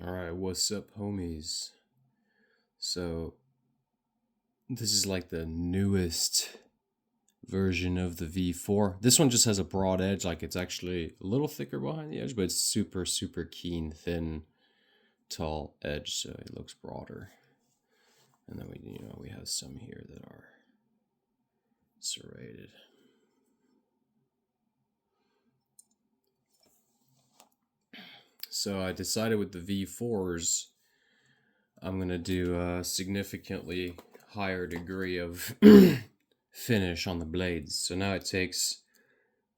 Alright, what's up, homies? So, this is like the newest version of the V4. This one just has a broad edge, like it's actually a little thicker behind the edge, but it's super, super keen, thin, tall edge, so it looks broader. And then we have some here that are serrated. So I decided with the V4s, I'm gonna do a significantly higher degree of finish on the blades. So now it takes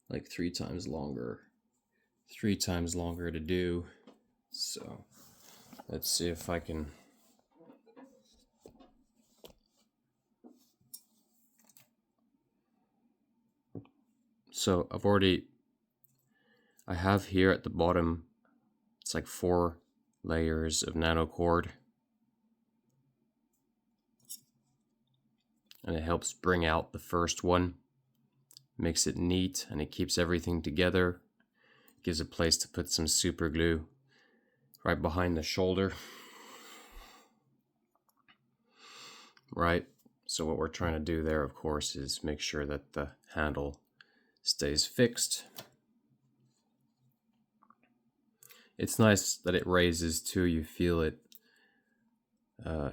like 3 times longer to do. So let's see if I can. So I have here at the bottom, it's like 4 layers of nanocord. And it helps bring out the first one, makes it neat, and it keeps everything together. Gives a place to put some super glue right behind the shoulder. Right? So what we're trying to do there, of course, is make sure that the handle stays fixed. It's nice that it raises too. You feel it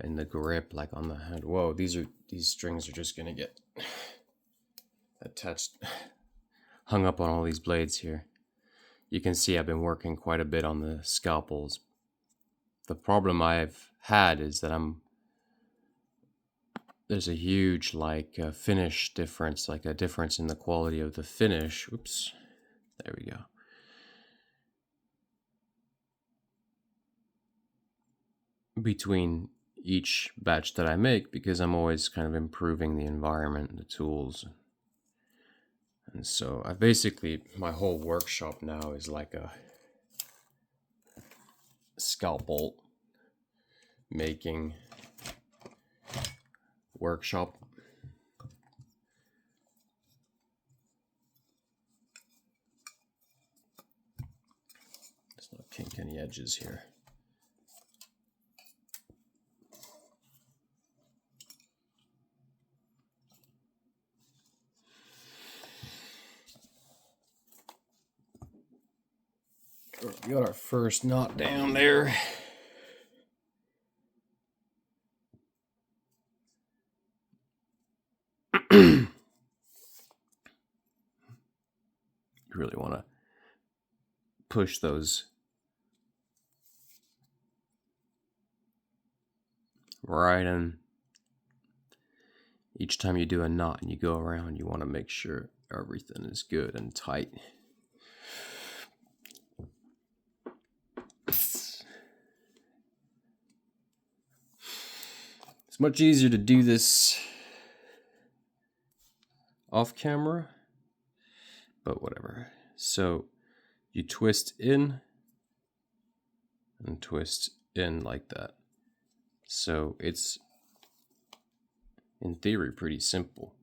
in the grip, like on the hand. Whoa, these strings are just gonna get attached, hung up on all these blades here. You can see I've been working quite a bit on the scalpels. The problem I've had is that there's a huge finish difference, like a difference in the quality of the finish. Oops, there we go. Between each batch that I make, because I'm always kind of improving the environment and the tools. And so I basically, my whole workshop now is like a scalpel making workshop. Let's not kink any edges here. We got our first knot down there. You really want to push those right in. Each time you do a knot and you go around, you want to make sure everything is good and tight. It's much easier to do this off camera, but whatever. So you twist in and twist in like that. So it's, in theory, pretty simple.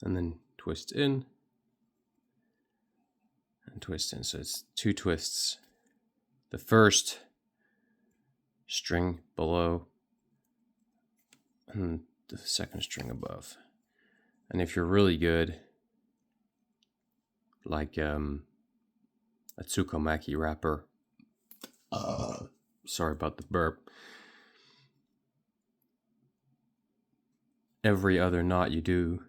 And then twist in and twist in. So it's 2 twists. The first string below and the second string above. And if you're really good, like a Tsuka Maki wrapper, sorry about the burp, every other knot you do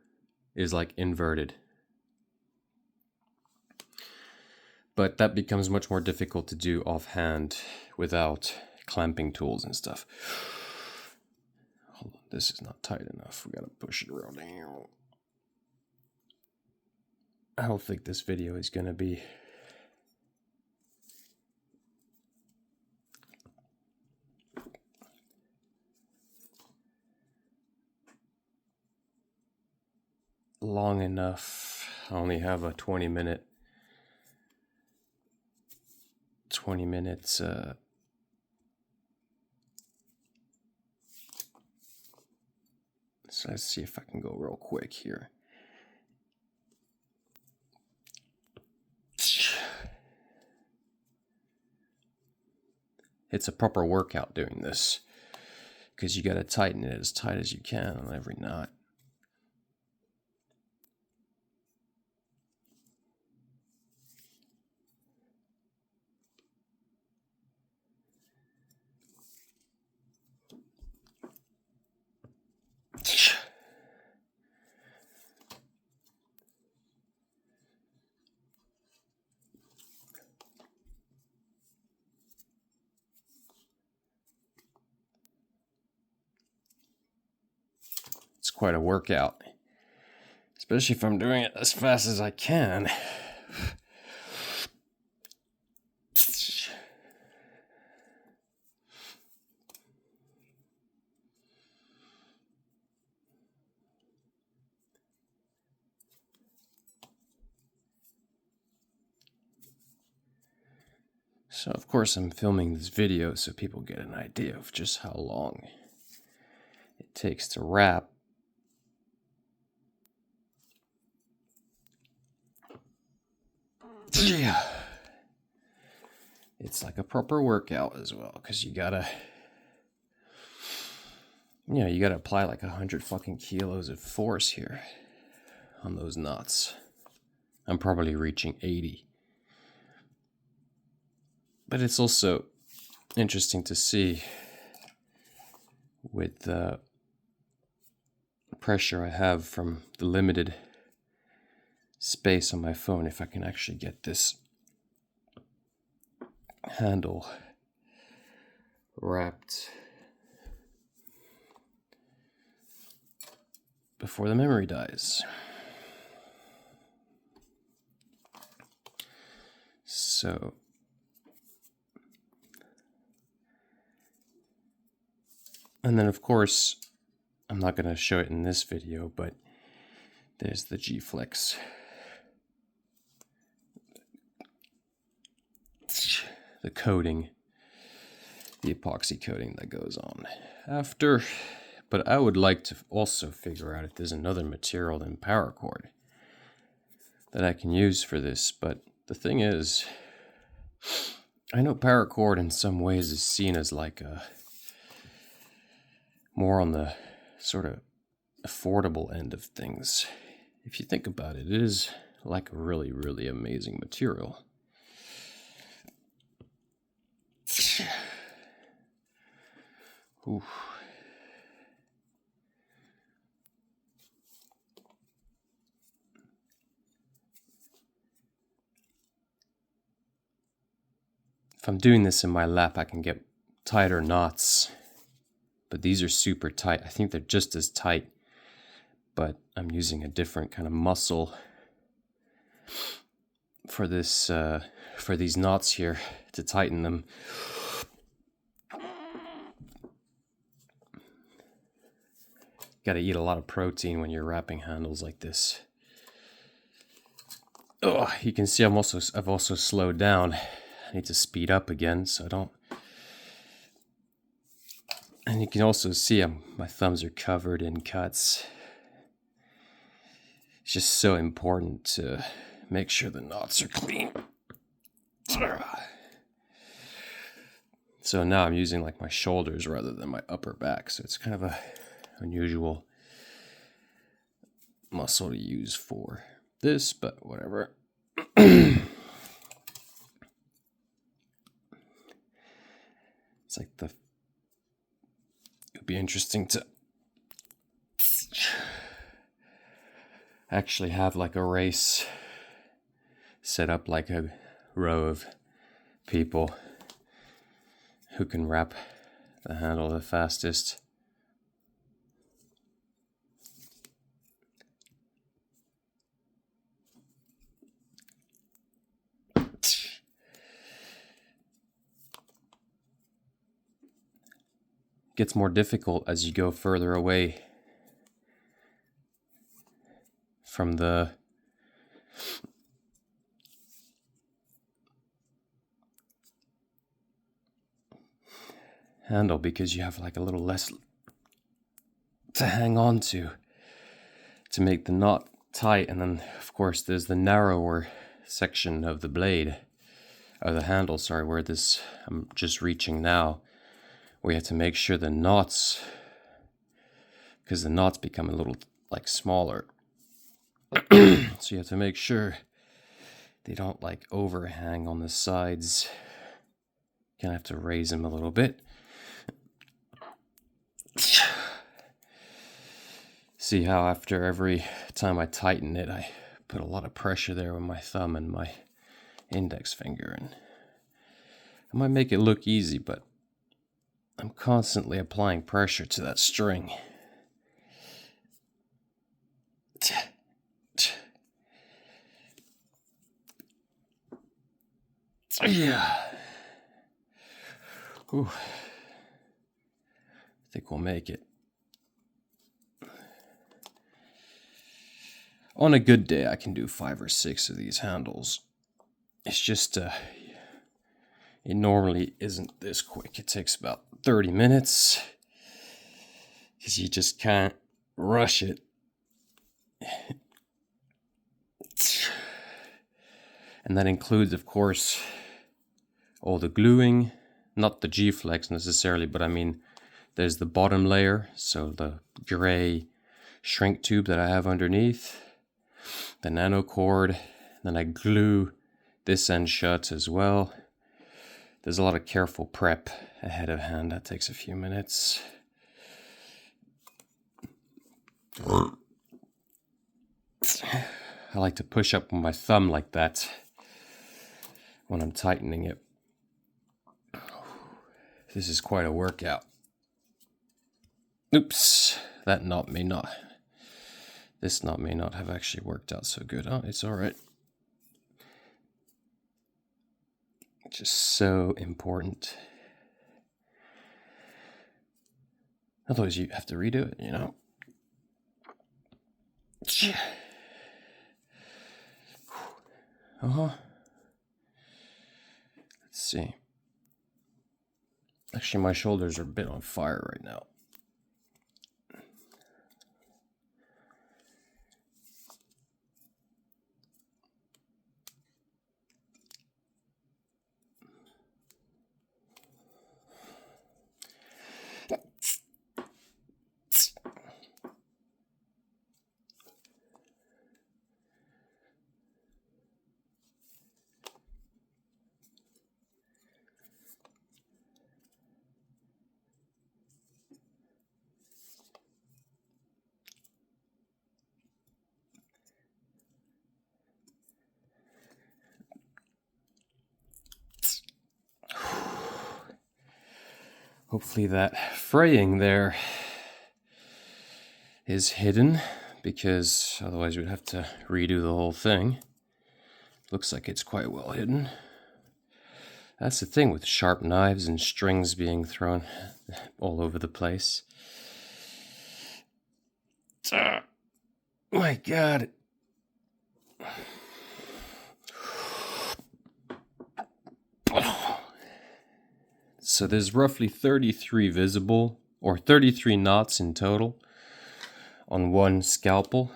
is like inverted. But that becomes much more difficult to do offhand without clamping tools and stuff. Hold on, this is not tight enough. We gotta push it around here. I don't think this video is gonna be long enough. I only have a 20 minutes so let's see if I can go real quick here. it's a proper workout doing this, because you got to tighten it as tight as you can on every knot. It's quite a workout, especially if I'm doing it as fast as I can. So of course I'm filming this video so people get an idea of just how long it takes to wrap. Yeah. It's like a proper workout as well, because you gotta apply like 100 fucking kilos of force here on those knots. I'm probably reaching 80. But it's also interesting to see with the pressure I have from the limited space on my phone, if I can actually get this handle wrapped before the memory dies. So and then of course, I'm not going to show it in this video, but there's the G-Flex. The coating, the epoxy coating that goes on after. But I would like to also figure out if there's another material than paracord that I can use for this. But the thing is, I know paracord in some ways is seen as like a more on the sort of affordable end of things. If you think about it, it is like a really, really amazing material. Oof. If I'm doing this in my lap, I can get tighter knots, but these are super tight. I think they're just as tight, but I'm using a different kind of muscle for this, for these knots here to tighten them. Got to eat a lot of protein when you're wrapping handles like this. Oh, you can see I've also slowed down. I need to speed up again so I don't. And you can also see my thumbs are covered in cuts. It's just so important to make sure the knots are clean. So now I'm using like my shoulders rather than my upper back. So it's kind of a unusual muscle to use for this, but whatever. It's like it would be interesting to actually have like a race, set up like a row of people who can wrap the handle the fastest. Gets more difficult as you go further away from the handle, because you have like a little less to hang on to make the knot tight. And then of course there's the narrower section of the blade the handle, sorry, where this, I'm just reaching now, where you have to make sure the knots, because the knots become a little like smaller. So you have to make sure they don't like overhang on the sides. Gonna have to raise them a little bit. See how after every time I tighten it, I put a lot of pressure there with my thumb and my index finger, and I might make it look easy, but I'm constantly applying pressure to that string. Yeah. Ooh. I think we'll make it. On a good day, I can do 5 or 6 of these handles. It's just, it normally isn't this quick. It takes about 30 minutes. Because you just can't rush it. And that includes, of course, all the gluing. Not the G-flex necessarily, but I mean, there's the bottom layer. So the gray shrink tube that I have underneath. The nano cord. Then I glue this end shut as well. There's a lot of careful prep ahead of hand. That takes a few minutes. I like to push up with my thumb like that when I'm tightening it. This is quite a workout. Oops, that knot may not. This knot may not have actually worked out so good. Oh, it's all right. Just so important. Otherwise, you have to redo it, you know. Let's see. Actually, my shoulders are a bit on fire right now. Hopefully that fraying there is hidden, because otherwise we'd have to redo the whole thing. Looks like it's quite well hidden. That's the thing with sharp knives and strings being thrown all over the place. My God. So there's roughly 33 visible, or 33 knots in total on one scalpel,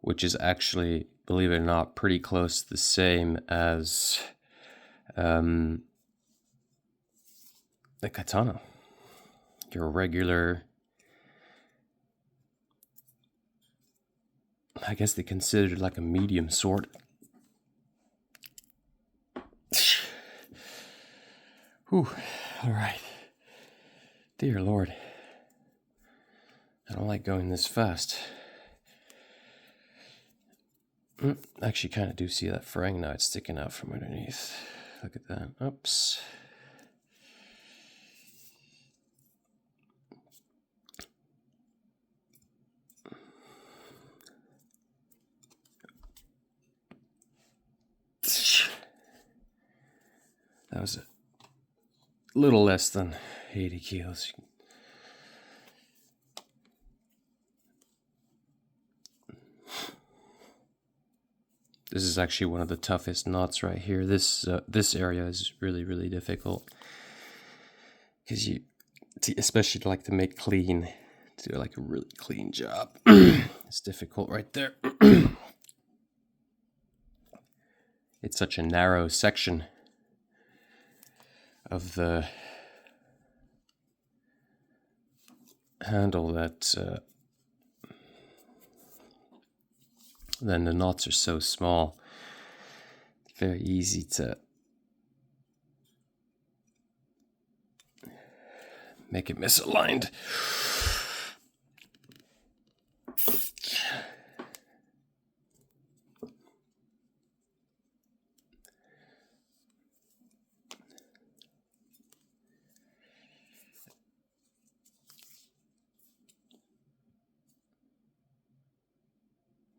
which is actually, believe it or not, pretty close to the same as the katana. Your regular, I guess they consider it like a medium sword. Whew, all right. Dear Lord. I don't like going this fast. Actually, kind of do see that fraying knot sticking out from underneath. Look at that. Oops. That was a little less than 80 kilos. This is actually one of the toughest knots right here. This area is really, really difficult, because you, especially like to make clean, to do like a really clean job. It's difficult right there. It's such a narrow section. of the handle that then the knots are so small, very easy to make it misaligned.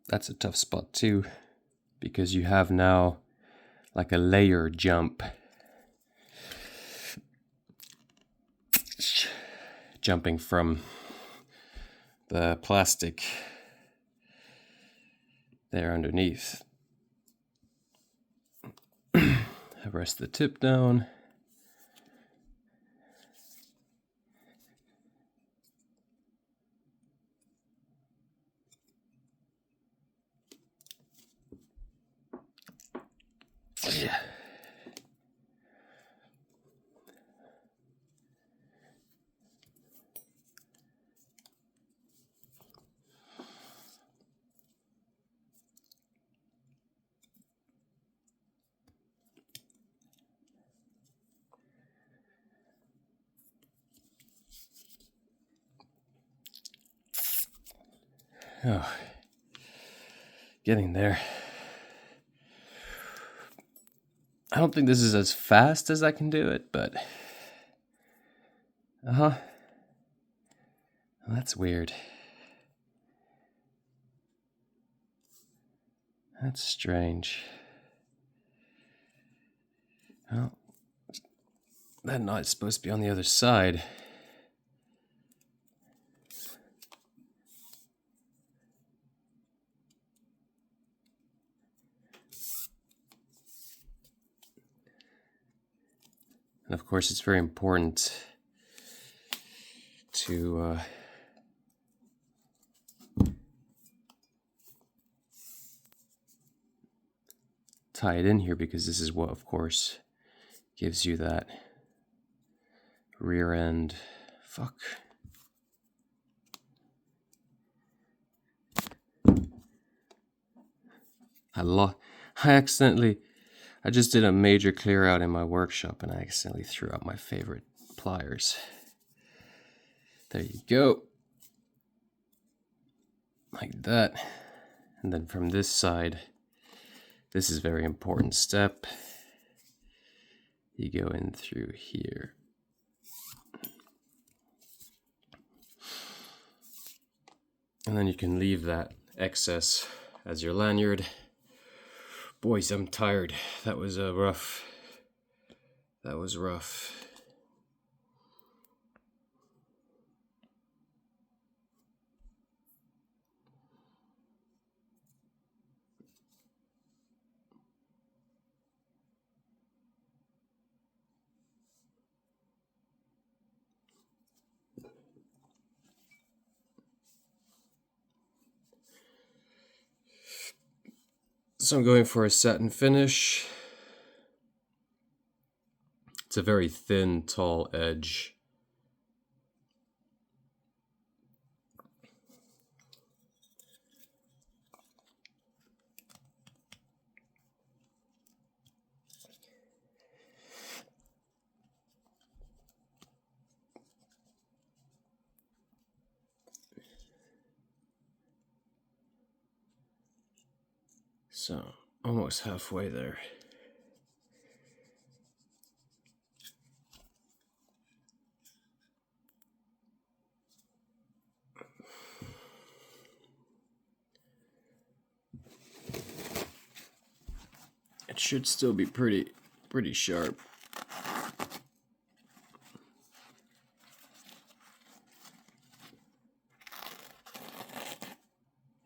That's a tough spot too, because you have now like a layer jump. Jumping from the plastic there underneath. Rest the tip down. Yeah. Oh, getting there. I don't think this is as fast as I can do it, but well, that's weird. That's strange. Well, that knot's supposed to be on the other side. And of course, it's very important to tie it in here, because this is what, of course, gives you that rear end. Fuck. I just did a major clear out in my workshop and I accidentally threw out my favorite pliers. There you go. Like that. And then from this side, this is a very important step. You go in through here. And then you can leave that excess as your lanyard. Boys, I'm tired. That was rough. That was rough. So I'm going for a satin finish. It's a very thin, tall edge. So, almost halfway there. It should still be pretty sharp.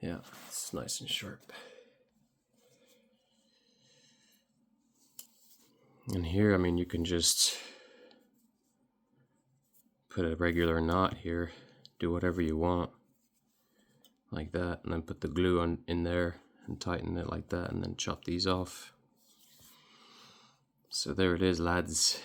Yeah, it's nice and sharp. And here, I mean, you can just put a regular knot here, do whatever you want, like that, and then put the glue in there and tighten it like that, and then chop these off. So there it is, lads.